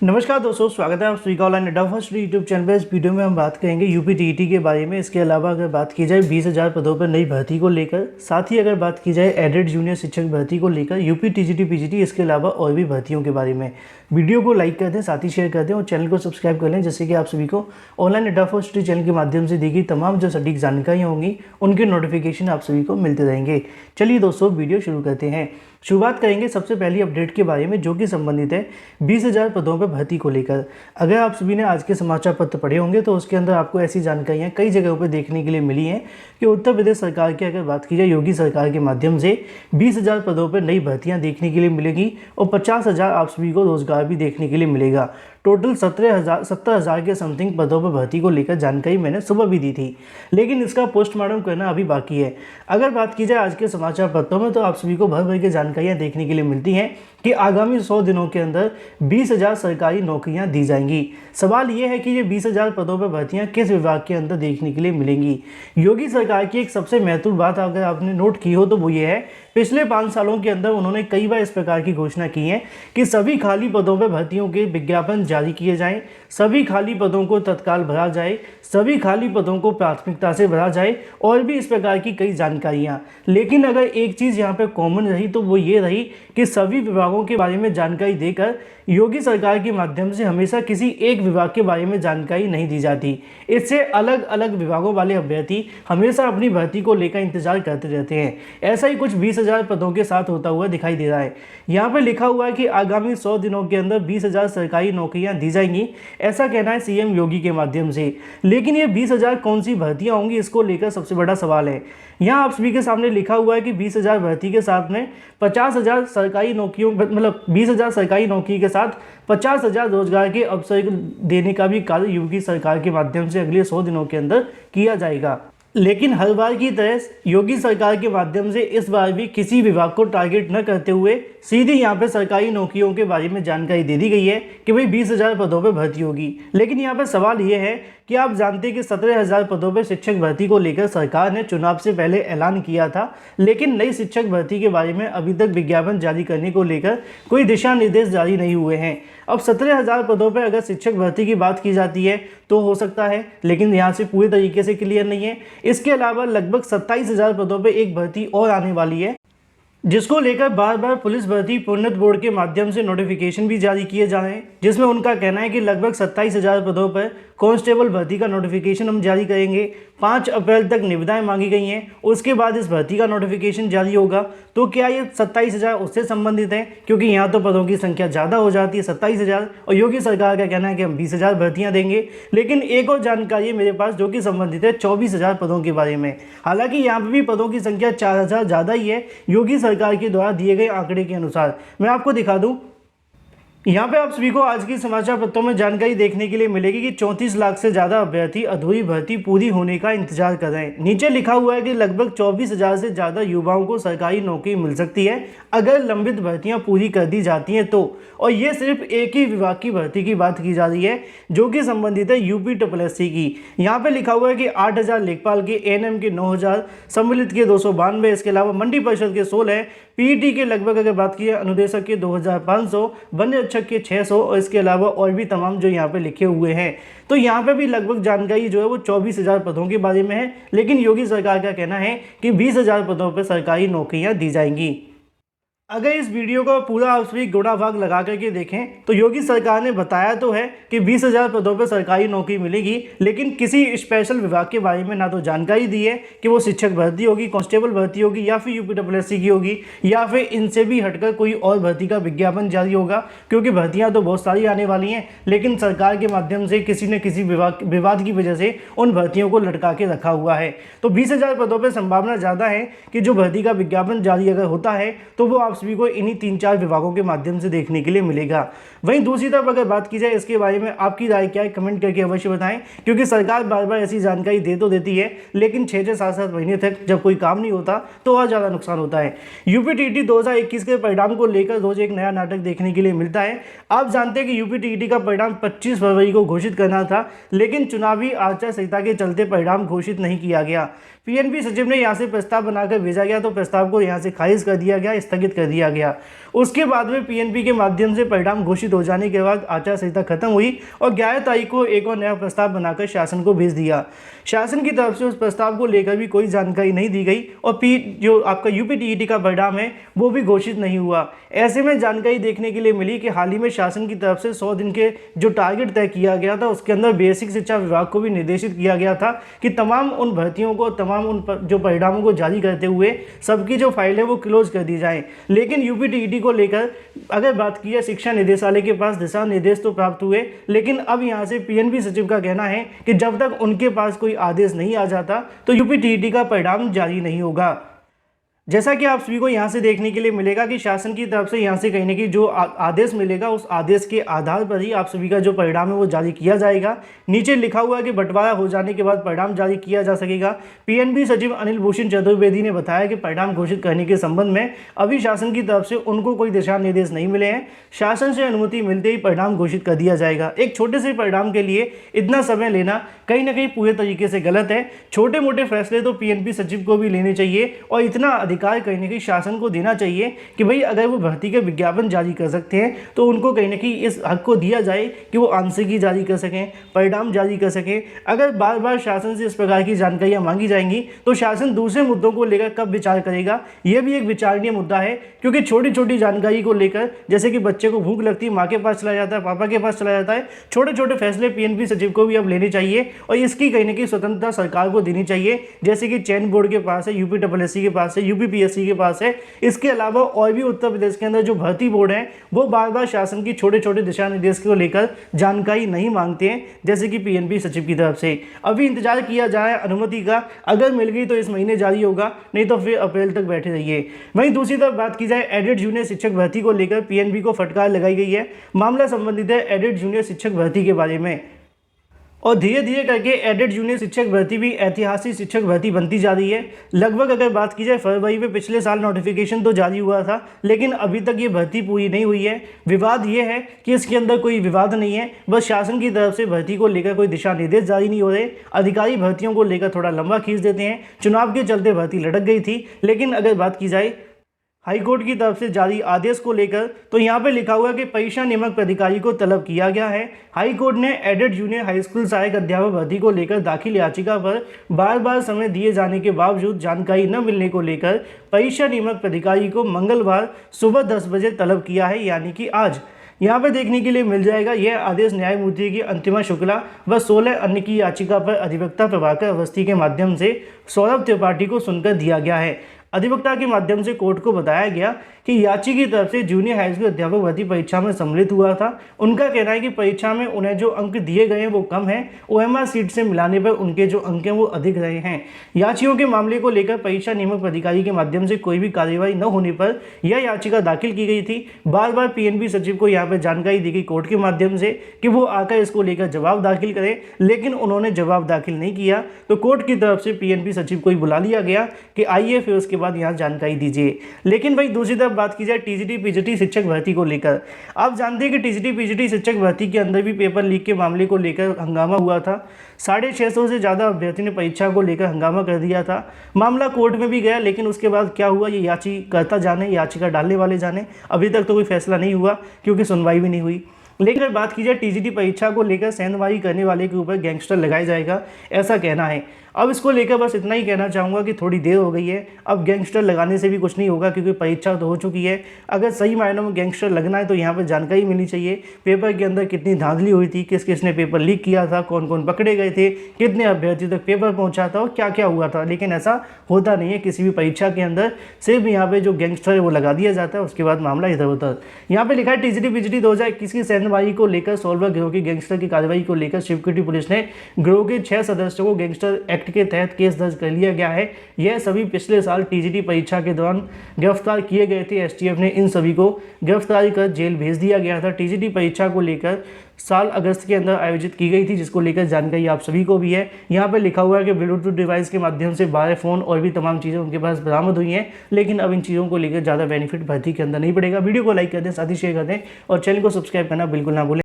नमस्कार दोस्तों, स्वागत है आप सभी का ऑनलाइन अड्डा फर्स्ट यूट्यूब चैनल पर। इस वीडियो में हम बात करेंगे यूपी टीईटी के बारे में। इसके अलावा अगर बात की जाए 20,000 पदों पर नई भर्ती को लेकर, साथ ही अगर बात की जाए एडेड जूनियर शिक्षक भर्ती को लेकर, यूपी टीजीटी पीजीटी, इसके अलावा और भी भर्तियों के बारे में। वीडियो को लाइक कर दें, साथ ही शेयर कर दें और चैनल को सब्सक्राइब कर लें, जिससे कि आप सभी को ऑनलाइन अड्डा फर्स्ट चैनल के माध्यम से दी गई तमाम जो सटीक जानकारियाँ होंगी उनके नोटिफिकेशन आप सभी को मिलते रहेंगे। चलिए दोस्तों, वीडियो शुरू करते हैं। शुरुआत करेंगे सबसे पहली अपडेट के बारे में, जो कि संबंधित है 20,000 पदों पर भर्ती को लेकर। अगर आप सभी ने आज के समाचार पत्र पढ़े होंगे तो उसके अंदर आपको ऐसी जानकारियां कई जगहों पर देखने के लिए मिली हैं कि उत्तर प्रदेश सरकार की अगर बात की जाए, योगी सरकार के माध्यम से 20,000 पदों पर नई भर्तियां देखने के लिए मिलेगी और 50,000 आप सभी को रोजगार भी देखने के लिए मिलेगा। टोटल 70,000 के समथिंग पदों पर भर्ती को लेकर जानकारी मैंने सुबह भी दी थी, लेकिन इसका पोस्टमार्टम करना अभी बाकी है। अगर बात की जाए आज के समाचार पत्रों में, तो आप सभी को भर भर के जानकारियां देखने के लिए मिलती हैं कि आगामी 100 दिनों के अंदर 20,000 सरकारी नौकरियां दी जाएंगी। सवाल यह है कि ये 20,000 पदों पर भर्तियां किस विभाग के अंदर देखने के लिए मिलेंगी। योगी सरकार की एक सबसे महत्वपूर्ण बात अगर आपने नोट की हो तो वो ये है, पिछले 5 सालों के अंदर उन्होंने कई बार इस प्रकार की घोषणा की है कि सभी खाली पदों पर भर्तियों के विज्ञापन जारी किए जाएं, सभी खाली पदों को तत्काल भरा जाए, सभी खाली पदों को प्राथमिकता से भरा जाए, और भी इस प्रकार की कई जानकारियां। लेकिन अगर एक चीज़ यहाँ पे कॉमन रही तो वो ये रही कि सभी विभागों के बारे में जानकारी देकर योगी सरकार के माध्यम से हमेशा किसी एक विभाग के बारे में जानकारी नहीं दी जाती। इससे अलग अलग विभागों वाले अभ्यर्थी हमेशा अपनी भर्ती को लेकर इंतजार करते रहते हैं। ऐसा ही कुछ 20,000 पदों के साथ होता हुआ दिखाई दे रहा है। यहाँ पर लिखा हुआ है कि आगामी 100 दिनों के अंदर 20,000 सरकारी नौकरियां दी जाएंगी, ऐसा कहना है सीएम योगी के माध्यम से। लेकिन ये 20,000 कौन सी भर्तियां होंगी, इसको लेकर सबसे बड़ा सवाल है। यहाँ आप सभी के सामने लिखा हुआ है कि 20,000 भर्ती के साथ में 50,000 सरकारी नौकरियों, मतलब 20,000 सरकारी नौकरी के साथ 50,000 रोजगार के अवसर देने का भी कार्य योगी सरकार के माध्यम से अगले 100 दिनों के अंदर किया जाएगा। लेकिन हर बार की तरह योगी सरकार के माध्यम से इस बार भी किसी विभाग को टारगेट न करते हुए सीधी यहाँ पे सरकारी नौकरियों के बारे में जानकारी दे दी गई है कि भाई 20,000 पदों पर भर्ती होगी। लेकिन यहाँ पे सवाल ये है कि आप जानते हैं कि 17,000 पदों पर शिक्षक भर्ती को लेकर सरकार ने चुनाव से पहले ऐलान किया था, लेकिन नई शिक्षक भर्ती के बारे में अभी तक विज्ञापन जारी करने को लेकर कोई दिशा निर्देश जारी नहीं हुए हैं। अब 17,000 पदों पर अगर शिक्षक भर्ती की बात की जाती है तो हो सकता है, लेकिन यहाँ से पूरी तरीके से क्लियर नहीं है। इसके अलावा लगभग 27,000 पदों पर एक भर्ती और आने वाली है, जिसको लेकर बार बार पुलिस भर्ती प्रोन्नत बोर्ड के माध्यम से नोटिफिकेशन भी जारी किए जा रहे हैं, जिसमें उनका कहना है कि लगभग 27,000 पदों पर कांस्टेबल भर्ती का नोटिफिकेशन हम जारी करेंगे। 5 अप्रैल तक निविदाएं मांगी गई हैं, उसके बाद इस भर्ती का नोटिफिकेशन जारी होगा। तो क्या ये 27,000 उससे संबंधित है? क्योंकि यहाँ तो पदों की संख्या ज़्यादा हो जाती है 27,000, और योगी सरकार का कहना है कि हम 20,000 भर्तियाँ देंगे। लेकिन एक और जानकारी है मेरे पास जो कि संबंधित है 24,000 पदों के बारे में। हालांकि यहाँ पर भी पदों की संख्या 4,000 ज़्यादा ही है योगी सरकार के द्वारा दिए गए आंकड़े के अनुसार। मैं आपको दिखा दूं, यहाँ पे आप सभी को आज की समाचार पत्रों में जानकारी देखने के लिए मिलेगी कि 34 लाख से ज़्यादा अभ्यर्थी अधूरी भर्ती पूरी होने का इंतजार कर रहे हैं। नीचे लिखा हुआ है कि लगभग 24,000 से ज़्यादा युवाओं को सरकारी नौकरी मिल सकती है अगर लंबित भर्तियाँ पूरी कर दी जाती हैं तो। और ये सिर्फ एक ही विभाग की भर्ती की बात की जा रही है, जो कि संबंधित है यूपी की। यहाँ पर लिखा हुआ है कि 8,000 लेखपाल के, एएनएम के 9,000, सम्मिलित के 292, इसके अलावा मंडी परिषद के 16, पीईटी के लगभग अगर बात की अनुदेशक के 2,500, वन्य रक्षक के 600, और इसके अलावा और भी तमाम जो यहाँ पे लिखे हुए हैं। तो यहाँ पे भी लगभग जानकारी जो है वो 24,000 पदों के बारे में है। लेकिन योगी सरकार का कहना है कि 20,000 पदों पर सरकारी नौकरियाँ दी जाएंगी। अगर इस वीडियो को पूरा आप सभी गुणा भाग लगा करके देखें तो योगी सरकार ने बताया तो है कि 20,000 पदों पर सरकारी नौकरी मिलेगी, लेकिन किसी स्पेशल विभाग के बारे में ना तो जानकारी दी है कि वो शिक्षक भर्ती होगी, कांस्टेबल भर्ती होगी, या फिर यूपी की होगी, या फिर इनसे भी हटकर कोई और भर्ती का विज्ञापन जारी होगा। क्योंकि भर्तियाँ तो बहुत सारी आने वाली हैं, लेकिन सरकार के माध्यम से किसी न किसी विवाद की वजह से उन भर्तियों को लटका के रखा हुआ है। तो 20,000 पदों पर संभावना ज़्यादा है कि जो भर्ती का विज्ञापन जारी अगर होता है तो वो सभी को इन्हीं 3-4 विभागों के माध्यम से देखने के लिए मिलेगा। वहीं दूसरी तरफ अगर बात की जाए इसके बारे में आपकी राय क्या है, कमेंट करके अवश्य बताएं। क्योंकि सरकार बार बार ऐसी जानकारी दे तो देती है, लेकिन 6-6, 7-7 महीने तक जब कोई काम नहीं होता तो और ज़्यादा नुकसान होता है। यूपी टीईटी 2021 के परिणाम को लेकर रोज एक नया नाटक देखने के लिए मिलता है। आप जानते हैं कि यूपी टीईटी का परिणाम 25 फरवरी को घोषित करना था, लेकिन चुनावी आचार संहिता के चलते परिणाम घोषित नहीं किया गया। पीएनबी सचिव ने यहाँ से प्रस्ताव बनाकर भेजा गया तो प्रस्ताव को यहाँ से खारिज कर दिया गया, स्थगित कर कर दिया गया। उसके बाद में पीएनबी के माध्यम से परिणाम घोषित हो जाने के बाद आचार संहिता खत्म हुई और 11 तारीख को एक और नया प्रस्ताव बनाकर शासन को भेज दिया। शासन की तरफ से उस प्रस्ताव को लेकर भी कोई जानकारी नहीं दी गई और जो आपका यूपीटीईटी का परिणाम है वो भी घोषित नहीं हुआ। ऐसे में जानकारी देखने के लिए मिली कि हाल ही में शासन की तरफ से 100 दिन के जो टारगेट तय किया गया था उसके अंदर बेसिक शिक्षा विभाग को भी निर्देशित किया गया था कि तमाम उन भर्तियों को, तमाम उन जो परिणामों को जारी करते हुए सबकी जो फाइल है वो क्लोज कर दी जाए। लेकिन यूपीटीईटी को लेकर अगर बात की जाए, शिक्षा निदेशालय के पास दिशा निर्देश तो प्राप्त हुए, लेकिन अब यहाँ से पीएनबी सचिव का कहना है कि जब तक उनके पास कोई आदेश नहीं आ जाता तो यूपीटीईटी का परिणाम जारी नहीं होगा। जैसा कि आप सभी को यहाँ से देखने के लिए मिलेगा कि शासन की तरफ से यहाँ से कहीं ना कहीं जो आदेश मिलेगा उस आदेश के आधार पर ही आप सभी का जो परिणाम है वो जारी किया जाएगा। नीचे लिखा हुआ है कि बंटवारा हो जाने के बाद परिणाम जारी किया जा सकेगा। पीएनबी सचिव अनिल भूषण चतुर्वेदी ने बताया कि परिणाम घोषित करने के संबंध में अभी शासन की तरफ से उनको कोई दिशा निर्देश नहीं मिले हैं। शासन से अनुमति मिलते ही परिणाम घोषित कर दिया जाएगा। एक छोटे से परिणाम के लिए इतना समय लेना कहीं ना कहीं पूरे तरीके से गलत है। छोटे मोटे फैसले तो पीएनबी सचिव को भी लेने चाहिए और इतना अधिकार कहीं ना कहीं शासन को देना चाहिए कि भाई अगर वो भर्ती के विज्ञापन जारी कर सकते हैं तो उनको कहीं ना कहीं इस हक को दिया जाए कि वो आंशिकी जारी कर सकें, परिणाम जारी कर सकें। अगर बार बार शासन से इस प्रकार की जानकारियां मांगी जाएंगी तो शासन दूसरे मुद्दों को लेकर कब विचार करेगा, यह भी एक विचारणीय मुद्दा है। क्योंकि छोटी छोटी जानकारी को लेकर, जैसे कि बच्चे को भूख लगती है, माँ के पास चला जाता है, पापा के पास चला जाता है, छोटे छोटे फैसले पीएनबी सचिव को भी अब लेने चाहिए और इसकी कहीं ना कहीं स्वतंत्रता सरकार को देनी चाहिए। जैसे कि चयन बोर्ड के पास है, यूपीएससी के पास है, यूपीपीएससी के पास है। इसके अलावा और भी उत्तर प्रदेश के अंदर जो भर्ती बोर्ड है वो बार बार शासन की छोटे छोटे दिशा निर्देश को लेकर जानकारी नहीं मांगते हैं, जैसे कि पीएनबी सचिव की तरफ से। अभी इंतजार किया जाए अनुमति का, अगर मिल गई तो इस महीने जारी होगा, नहीं तो फिर अप्रैल तक बैठे रहिए। वहीं दूसरी तरफ बात की जाए एडेड जूनियर शिक्षक भर्ती को लेकर पीएनबी को फटकार लगाई गई है। मामला संबंधित है एडेड जूनियर शिक्षक भर्ती के बारे में और धीरे धीरे करके एडेड जूनियर शिक्षक भर्ती भी ऐतिहासिक शिक्षक भर्ती बनती जा रही है। लगभग अगर बात की जाए फरवरी में पिछले साल नोटिफिकेशन तो जारी हुआ था, लेकिन अभी तक ये भर्ती पूरी नहीं हुई है। विवाद ये है कि इसके अंदर कोई विवाद नहीं है, बस शासन की तरफ से भर्ती को लेकर कोई दिशा निर्देश जारी नहीं हो रहे। अधिकारी भर्तियों को लेकर थोड़ा लंबा खींच देते हैं। चुनाव के चलते भर्ती लटक गई थी, लेकिन अगर बात की जाए हाईकोर्ट की तरफ से जारी आदेश को लेकर तो यहाँ पे लिखा हुआ है कि परीक्षा नियामक प्राधिकारी को तलब किया गया है। हाईकोर्ट ने एडेड जूनियर हाई स्कूल सहायक अध्यापक भर्ती को लेकर दाखिल याचिका पर बार बार समय दिए जाने के बावजूद जानकारी न मिलने को लेकर परीक्षा नियामक प्राधिकारी को मंगलवार सुबह 10 बजे तलब किया है, यानी कि आज। यहाँ पर देखने के लिए मिल जाएगा यह आदेश न्यायमूर्ति की अंतिमा शुक्ला व 16 अन्य की याचिका पर अधिवक्ता प्रभाकर अवस्थी के माध्यम से सौरभ त्रिपाठी को सुनकर दिया गया है। अधिवक्ता के माध्यम से कोर्ट को बताया गया कि याची की तरफ से जूनियर हाई स्कूल अध्यापक भर्ती परीक्षा में सम्मिलित हुआ था। उनका कहना है कि परीक्षा में उन्हें जो अंक दिए गए हैं वो कम है, ओएमआर सीट से मिलाने पर उनके जो अंक हैं वो अधिक रहे हैं। याचियों के मामले को लेकर परीक्षा नियामक प्राधिकारी के माध्यम से कोई भी कार्रवाई न होने पर यह याचिका दाखिल की गई थी। बार बार पीएनबी सचिव को यहाँ पर जानकारी दी गई कोर्ट के माध्यम से कि वो आकर इसको लेकर जवाब दाखिल करें, लेकिन उन्होंने जवाब दाखिल नहीं किया। तो कोर्ट की तरफ से पीएनबी सचिव को ही बुला लिया गया कि आइए फिर उसके बाद यहाँ जानकारी दीजिए। लेकिन भाई दूसरी तरफ बात की जाए टीजीटी पीजीटी शिक्षक भर्ती को लेकर, आप जानते हैं कि टीजीटी पीजीटी शिक्षक भर्ती के अंदर भी पेपर लीक के मामले को लेकर हंगामा हुआ था। 650 से ज़्यादा अभ्यर्थी ने परीक्षा को लेकर हंगामा कर दिया था। मामला कोर्ट में भी गया, लेकिन उसके बाद क्या हुआ ये याचिकाकर्ता जाने, याचिका डालने वाले जाने। अभी तक तो कोई फैसला नहीं हुआ क्योंकि सुनवाई भी नहीं हुई। लेकिन अगर बात की जाए टीजीटी परीक्षा को लेकर सेंधमारी करने वाले के ऊपर गैंगस्टर लगाया जाएगा, ऐसा कहना है। अब इसको लेकर बस इतना ही कहना चाहूँगा कि थोड़ी देर हो गई है, अब गैंगस्टर लगाने से भी कुछ नहीं होगा क्योंकि परीक्षा तो हो चुकी है। अगर सही मायनों में गैंगस्टर लगना है तो यहाँ पर जानकारी मिलनी चाहिए, पेपर के अंदर कितनी धांधली हुई थी, किस किस ने पेपर लीक किया था, कौन कौन पकड़े गए थे, कितने अभ्यर्थी तक पेपर पहुँचा था और क्या क्या हुआ था। लेकिन ऐसा होता नहीं है किसी भी परीक्षा के अंदर, सिर्फ यहाँ पर जो गैंगस्टर है वो लगा दिया जाता है, उसके बाद मामला इधर उधर। यहाँ पर लिखा है टीजीटी पीजीटी 2021 की सेंधमारी को लेकर सोलवा गिरोह की गैंगस्टर की कार्रवाई को लेकर शिवकुटी पुलिस ने गिरोह के 6 सदस्यों को गैंगस्टर एक्ट के तहत केस दर्ज कर लिया गया है। यह सभी पिछले साल टीजीटी परीक्षा के दौरान गिरफ्तार किए गए थे। एसटीएफ ने इन सभी को गिरफ्तार कर जेल भेज दिया गया था। टीजीटी परीक्षा को लेकर साल अगस्त के अंदर आयोजित की गई थी, जिसको लेकर जानकारी आप सभी को भी है। यहाँ पर लिखा हुआ है कि ब्लूटूथ डिवाइस के माध्यम से 12 फ़ोन और भी तमाम चीज़ें उनके पास बरामद हुई हैं, लेकिन अब इन चीज़ों को लेकर ज़्यादा बेनिफिट भर्ती के अंदर नहीं पड़ेगा। वीडियो को लाइक कर दें, साथ ही शेयर कर दें और चैनल को सब्सक्राइब करना बिल्कुल ना भूलें।